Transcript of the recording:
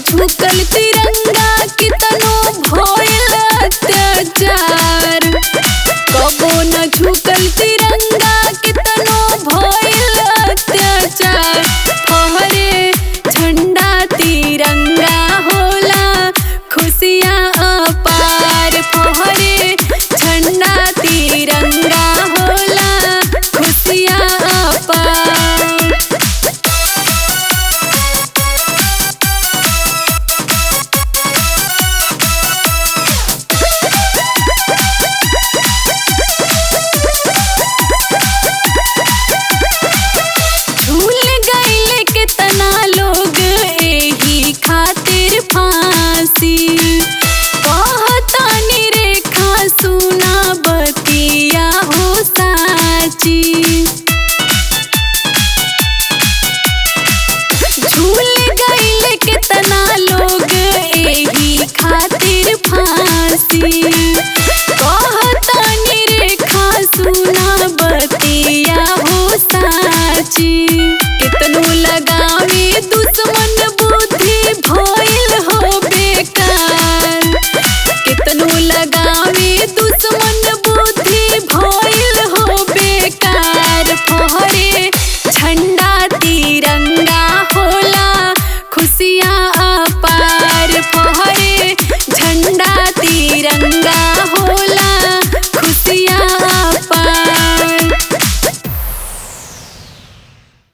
झुकल तिरंगा कितनो भइल अत्याचार, कबो न झुकल तिरंगा कितनो भइल अत्याचार। फहरे झंडा तिरंगा होला खुशियाँ अपार, फहरे झंडा तिरंगा होला खुशियाँ अपार। खातिर फांसी कहतानी रेखा सुना बतिया हो साची, झूल गइल कितना लोग एही खातिर फांसी, कहतानी रेखा सुना बतिया हो साची। कितनो लगावे दुश्मन बुद्धि भइल हो बेकार, कितनो लगावे दुश्मन बुद्धि भइल हो बेकार। फहरे झंडा तिरंगा होला खुशियाँ अपार, फहरे झंडा तिरंगा।